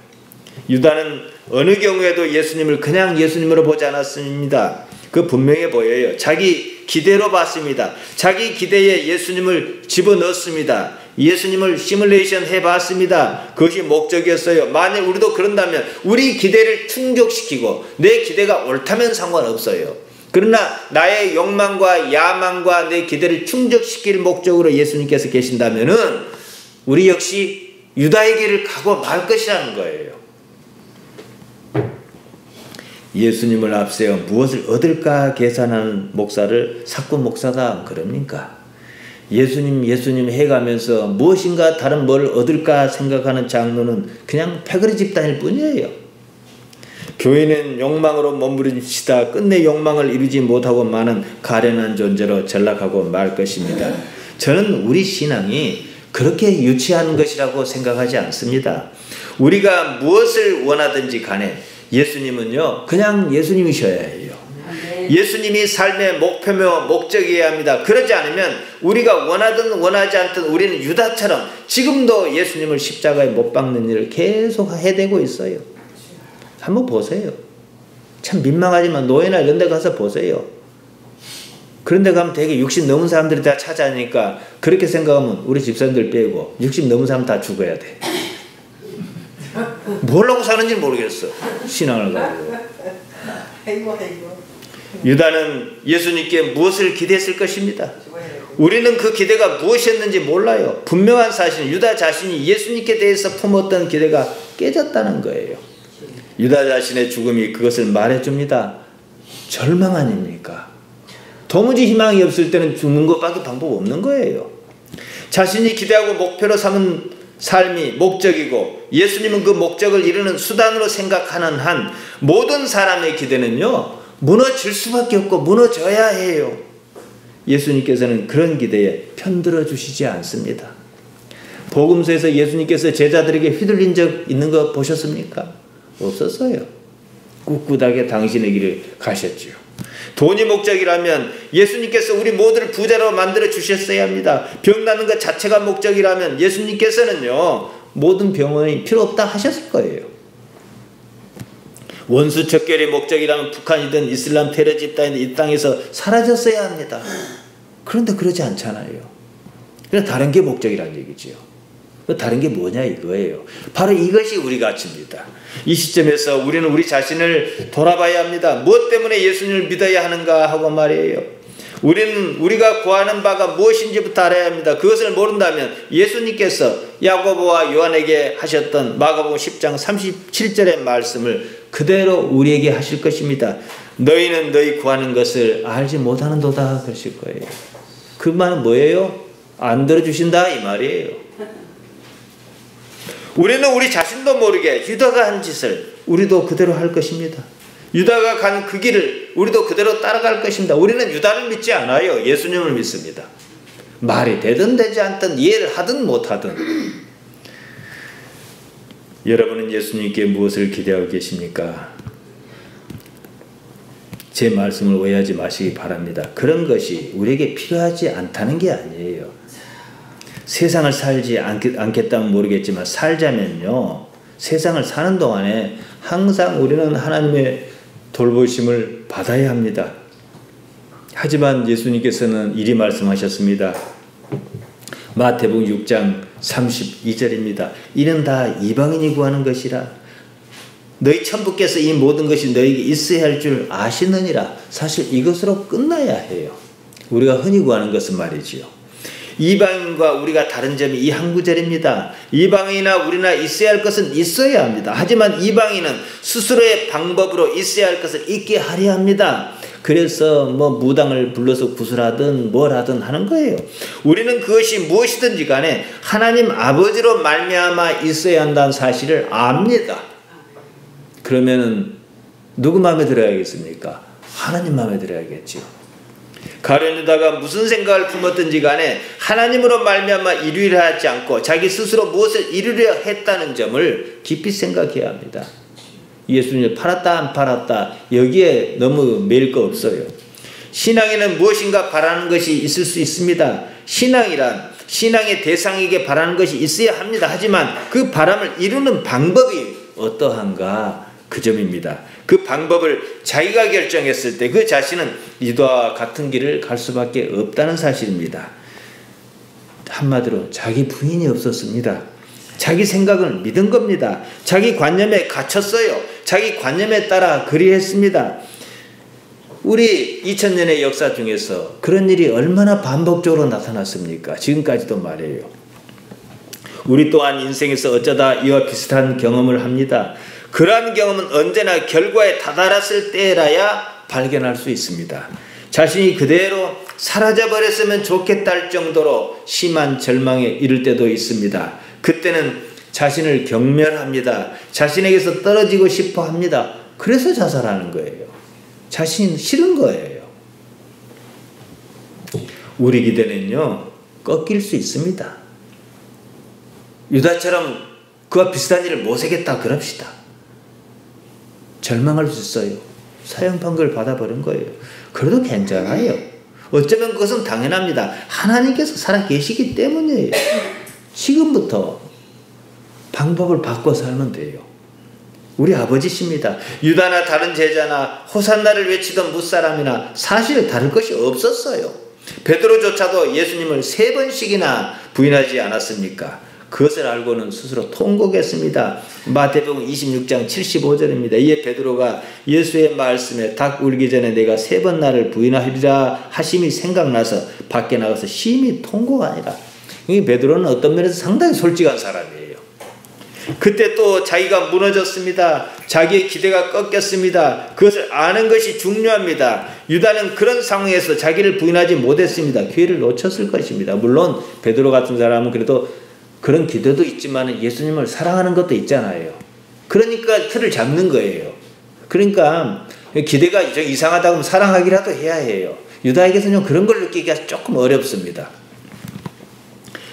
[SPEAKER 1] 유다는 어느 경우에도 예수님을 그냥 예수님으로 보지 않았습니다. 그 분명해 보여요. 자기 기대로 봤습니다. 자기 기대에 예수님을 집어넣었습니다. 예수님을 시뮬레이션 해봤습니다. 그것이 목적이었어요. 만약 우리도 그런다면 우리 기대를 충족시키고 내 기대가 옳다면 상관없어요. 그러나 나의 욕망과 야망과 내 기대를 충족시킬 목적으로 예수님께서 계신다면은 우리 역시 유다의 길을 가고 말 것이라는 거예요. 예수님을 앞세워 무엇을 얻을까 계산하는 목사를 사꾼 목사다 그럽니까? 예수님 해가면서 무엇인가 다른 뭘 얻을까 생각하는 장로는 그냥 패거리 집단일 뿐이에요. 교회는 욕망으로 몸부림치다 끝내 욕망을 이루지 못하고 많은 가련한 존재로 전락하고 말 것입니다. 저는 우리 신앙이 그렇게 유치한 것이라고 생각하지 않습니다. 우리가 무엇을 원하든지 간에 예수님은요 그냥 예수님이셔야 해요. 예수님이 삶의 목표며 목적이어야 합니다. 그러지 않으면 우리가 원하든 원하지 않든 우리는 유다처럼 지금도 예수님을 십자가에 못 박는 일을 계속 해대고 있어요. 한번 보세요. 참 민망하지만 노예나 이런 데 가서 보세요. 그런 데 가면 되게 60 넘은 사람들이 다 찾아오니까 그렇게 생각하면 우리 집사람들 빼고 60 넘은 사람 다 죽어야 돼. 뭘 하고 사는지 모르겠어. 신앙을 가지고. 유다는 예수님께 무엇을 기대했을 것입니다. 우리는 그 기대가 무엇이었는지 몰라요. 분명한 사실은 유다 자신이 예수님께 대해서 품었던 기대가 깨졌다는 거예요. 유다 자신의 죽음이 그것을 말해줍니다. 절망 아닙니까? 도무지 희망이 없을 때는 죽는 것밖에 방법 없는 거예요. 자신이 기대하고 목표로 삼은 삶이 목적이고 예수님은 그 목적을 이루는 수단으로 생각하는 한 모든 사람의 기대는요, 무너질 수밖에 없고 무너져야 해요. 예수님께서는 그런 기대에 편들어 주시지 않습니다. 복음서에서 예수님께서 제자들에게 휘둘린 적 있는 거 보셨습니까? 없었어요. 꿋꿋하게 당신의 길을 가셨지요. 돈이 목적이라면 예수님께서 우리 모두를 부자로 만들어 주셨어야 합니다. 병 나는 것 자체가 목적이라면 예수님께서는요, 모든 병원이 필요 없다 하셨을 거예요. 원수 척결이 목적이라면 북한이든 이슬람 테러 집단이든 이 땅에서 사라졌어야 합니다. 그런데 그러지 않잖아요. 그래서 다른 게 목적이라는 얘기지요. 다른 게 뭐냐 이거예요. 바로 이것이 우리 가치입니다. 이 시점에서 우리는 우리 자신을 돌아봐야 합니다. 무엇 때문에 예수님을 믿어야 하는가 하고 말이에요. 우리는 우리가 구하는 바가 무엇인지부터 알아야 합니다. 그것을 모른다면 예수님께서 야고보와 요한에게 하셨던 마가복음 10장 37절의 말씀을 그대로 우리에게 하실 것입니다. 너희는 너희 구하는 것을 알지 못하는도다 그러실 거예요. 그 말은 뭐예요? 안 들어주신다 이 말이에요. 우리는 우리 자신도 모르게 유다가 한 짓을 우리도 그대로 할 것입니다. 유다가 간 그 길을 우리도 그대로 따라갈 것입니다. 우리는 유다를 믿지 않아요. 예수님을 믿습니다. 말이 되든 되지 않든 이해를 하든 못하든. 여러분은 예수님께 무엇을 기대하고 계십니까? 제 말씀을 오해하지 마시기 바랍니다. 그런 것이 우리에게 필요하지 않다는 게 아니에요. 세상을 살지 않겠다면 모르겠지만 살자면요, 세상을 사는 동안에 항상 우리는 하나님의 돌보심을 받아야 합니다. 하지만 예수님께서는 이리 말씀하셨습니다. 마태복음 6장 32절입니다. 이는 다 이방인이 구하는 것이라. 너희 천부께서 이 모든 것이 너희에게 있어야 할 줄 아시느니라. 사실 이것으로 끝나야 해요. 우리가 흔히 구하는 것은 말이지요. 이방인과 우리가 다른 점이 이 한 구절입니다. 이방인이나 우리나 있어야 할 것은 있어야 합니다. 하지만 이방인은 스스로의 방법으로 있어야 할 것을 있게 하려 합니다. 그래서 무당을 불러서 구슬하든 뭘 하든 하는 거예요. 우리는 그것이 무엇이든지 간에 하나님 아버지로 말미암아 있어야 한다는 사실을 압니다. 그러면은 누구 마음에 들어야겠습니까? 하나님 마음에 들어야겠죠. 가룟 유다가 무슨 생각을 품었든지 간에 하나님으로 말미암아 이루려 하지 않고 자기 스스로 무엇을 이루려 했다는 점을 깊이 생각해야 합니다. 예수님을 팔았다 안 팔았다 여기에 너무 매일 거 없어요. 신앙에는 무엇인가 바라는 것이 있을 수 있습니다. 신앙이란 신앙의 대상에게 바라는 것이 있어야 합니다. 하지만 그 바람을 이루는 방법이 어떠한가 그 점입니다. 그 방법을 자기가 결정했을 때 그 자신은 유다와 같은 길을 갈 수밖에 없다는 사실입니다. 한마디로 자기 부인이 없었습니다. 자기 생각을 믿은 겁니다. 자기 관념에 갇혔어요. 자기 관념에 따라 그리했습니다. 우리 2000년의 역사 중에서 그런 일이 얼마나 반복적으로 나타났습니까? 지금까지도 말이에요. 우리 또한 인생에서 어쩌다 이와 비슷한 경험을 합니다. 그러한 경험은 언제나 결과에 다다랐을 때라야 발견할 수 있습니다. 자신이 그대로 사라져버렸으면 좋겠다 할 정도로 심한 절망에 이를 때도 있습니다. 그때는 자신을 경멸합니다. 자신에게서 떨어지고 싶어 합니다. 그래서 자살하는 거예요. 자신이 싫은 거예요. 우리 기대는요, 꺾일 수 있습니다. 유다처럼 그와 비슷한 일을 못하겠다 그럽시다. 절망할 수 있어요. 사형 판결을 받아버린 거예요. 그래도 괜찮아요. 어쩌면 그것은 당연합니다. 하나님께서 살아계시기 때문이에요. 지금부터 방법을 바꿔 살면 돼요. 우리 아버지십니다. 유다나 다른 제자나 호산나를 외치던 무사람이나 사실 다를 것이 없었어요. 베드로조차도 예수님을 3번씩이나 부인하지 않았습니까? 그것을 알고는 스스로 통곡했습니다. 마태복음 26장 75절입니다. 이에 베드로가 예수의 말씀에 닭 울기 전에 내가 3번 나를 부인하리라 하심이 생각나서 밖에 나가서 심히 통곡하니라. 이 베드로는 어떤 면에서 상당히 솔직한 사람이에요. 그때 또 자기가 무너졌습니다. 자기의 기대가 꺾였습니다. 그것을 아는 것이 중요합니다. 유다는 그런 상황에서 자기를 부인하지 못했습니다. 기회를 놓쳤을 것입니다. 물론 베드로 같은 사람은 그래도 그런 기대도 있지만 예수님을 사랑하는 것도 있잖아요. 그러니까 틀을 잡는 거예요. 그러니까 기대가 이상하다고 하면 사랑하기라도 해야 해요. 유다에게서는 그런 걸 느끼기가 조금 어렵습니다.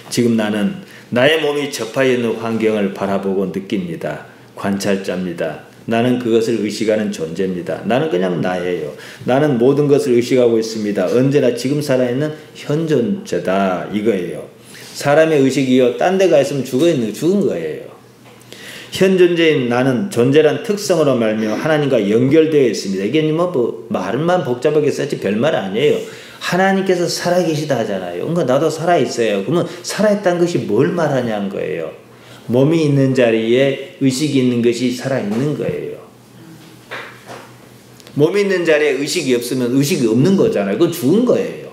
[SPEAKER 1] 지금 나는 나의 몸이 접하여 있는 환경을 바라보고 느낍니다. 관찰자입니다. 나는 그것을 의식하는 존재입니다. 나는 그냥 나예요. 나는 모든 것을 의식하고 있습니다. 언제나 지금 살아있는 현존자다 이거예요. 사람의 의식이요 딴 데 가 있으면 죽은 거예요. 현존자인 나는 존재란 특성으로 말미암아 하나님과 연결되어 있습니다. 이게 뭐 말만 복잡하게 썼지 별말 아니에요. 하나님께서 살아계시다 하잖아요. 그러니까 나도 살아있어요. 그러면 살아있다는 것이 뭘 말하냐는 거예요. 몸이 있는 자리에 의식이 있는 것이 살아있는 거예요. 몸이 있는 자리에 의식이 없으면 의식이 없는 거잖아요. 그건 죽은 거예요.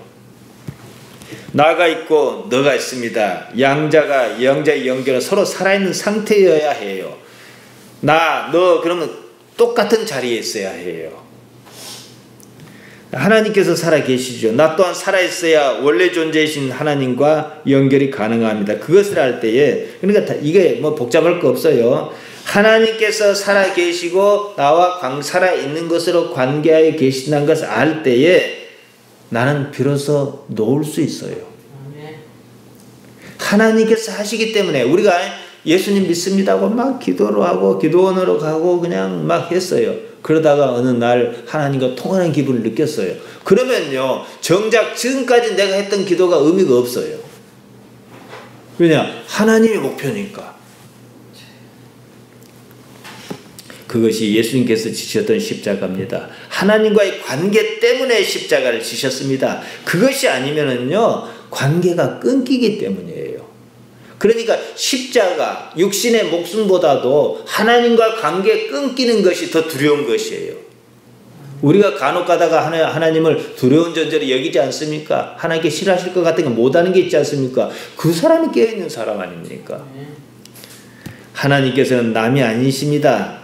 [SPEAKER 1] 나가 있고 너가 있습니다. 양자가 영자의 연결은 서로 살아있는 상태여야 해요. 나, 너 그러면 똑같은 자리에 있어야 해요. 하나님께서 살아계시죠. 나 또한 살아있어야 원래 존재이신 하나님과 연결이 가능합니다. 그것을 할 때에 그러니까 이게 뭐 복잡할 거 없어요. 하나님께서 살아계시고 나와 살아있는 것으로 관계하여 계신다는 것을 알 때에 나는 비로소 놓을 수 있어요. 하나님께서 하시기 때문에 우리가 예수님 믿습니다고 막 기도를 하고 기도원으로 가고 그냥 막 했어요. 그러다가 어느 날 하나님과 통하는 기분을 느꼈어요. 그러면요 정작 지금까지 내가 했던 기도가 의미가 없어요. 왜냐? 하나님의 목표니까. 그것이 예수님께서 지셨던 십자가입니다. 하나님과의 관계 때문에 십자가를 지셨습니다. 그것이 아니면은요 관계가 끊기기 때문이에요. 그러니까 십자가, 육신의 목숨보다도 하나님과 관계 끊기는 것이 더 두려운 것이에요. 우리가 간혹 가다가 하나님을 두려운 존재로 여기지 않습니까? 하나님께 싫어하실 것 같은 거 못하는 게 있지 않습니까? 그 사람이 깨어있는 사람 아닙니까? 하나님께서는 남이 아니십니다.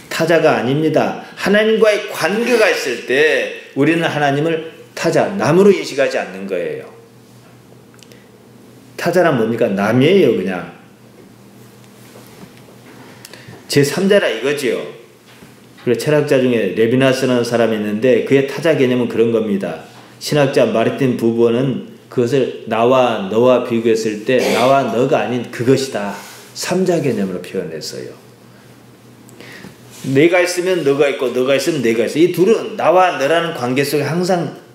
[SPEAKER 1] 타자가 아닙니다. 하나님과의 관계가 있을 때 우리는 하나님을 타자, 남으로 인식하지 않는 거예요. 타자란 뭡니까? 남이에요, 그냥. 제3자라 이거지요. 그래서 철학자 중에 레비나스라는 사람이 있는데 그의 타자 개념은 그런 겁니다. 신학자 마르틴 부버는 그것을 나와 너와 비교했을 때 나와 너가 아닌 그것이다. 3자 개념으로 표현했어요. 내가 있으면 너가 있고 너가 있으면 내가 있어. 이 둘은 나와 너라는 관계 속에 항상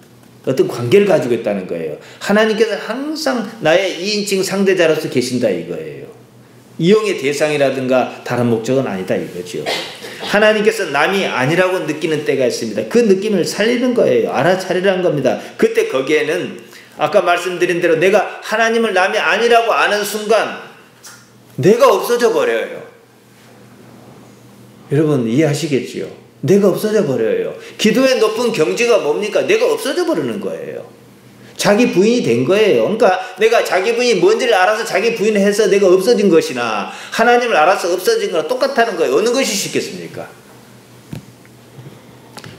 [SPEAKER 1] 어떤 관계를 가지고 있다는 거예요. 하나님께서 항상 나의 2인칭 상대자로서 계신다 이거예요. 이용의 대상이라든가 다른 목적은 아니다 이거죠. 하나님께서 남이 아니라고 느끼는 때가 있습니다. 그 느낌을 살리는 거예요. 알아차리라는 겁니다. 그때 거기에는 아까 말씀드린 대로 내가 하나님을 남이 아니라고 아는 순간 내가 없어져 버려요. 여러분 이해하시겠지요? 내가 없어져 버려요. 기도의 높은 경지가 뭡니까? 내가 없어져 버리는 거예요. 자기 부인이 된 거예요. 그러니까 내가 자기 부인이 뭔지를 알아서 자기 부인을 해서 내가 없어진 것이나 하나님을 알아서 없어진 거랑 똑같다는 거예요. 어느 것이 쉽겠습니까?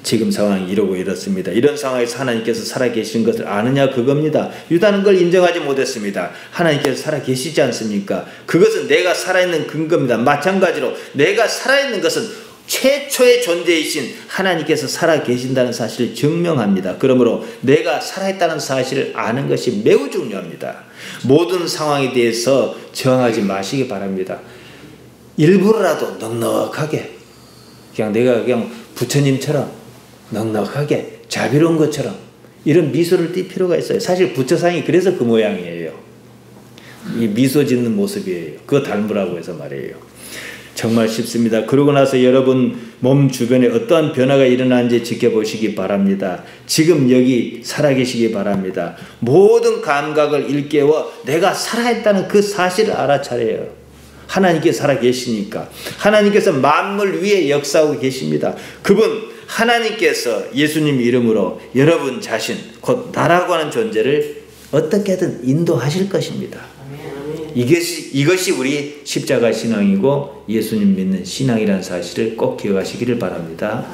[SPEAKER 1] 지금 상황이 이러고 이렇습니다. 이런 상황에서 하나님께서 살아계신 것을 아느냐 그겁니다. 유다는 그걸 인정하지 못했습니다. 하나님께서 살아계시지 않습니까? 그것은 내가 살아있는 근거입니다. 마찬가지로 내가 살아있는 것은 최초의 존재이신 하나님께서 살아계신다는 사실을 증명합니다. 그러므로 내가 살아있다는 사실을 아는 것이 매우 중요합니다. 모든 상황에 대해서 저항하지 마시기 바랍니다. 일부러라도 넉넉하게 그냥 내가 그냥 부처님처럼 넉넉하게 자비로운 것처럼 이런 미소를 띌 필요가 있어요. 사실 부처상이 그래서 그 모양이에요. 이 미소 짓는 모습이에요. 그거 닮으라고 해서 말이에요. 정말 쉽습니다. 그러고 나서 여러분 몸 주변에 어떠한 변화가 일어나는지 지켜보시기 바랍니다. 지금 여기 살아계시기 바랍니다. 모든 감각을 일깨워 내가 살아있다는 그 사실을 알아차려요. 하나님께 살아계시니까. 하나님께서 만물 위에 역사하고 계십니다. 그분 하나님께서 예수님 이름으로 여러분 자신 곧 나라고 하는 존재를 어떻게든 인도하실 것입니다. 이것이 우리 십자가 신앙이고 예수님 믿는 신앙이라는 사실을 꼭 기억하시기를 바랍니다.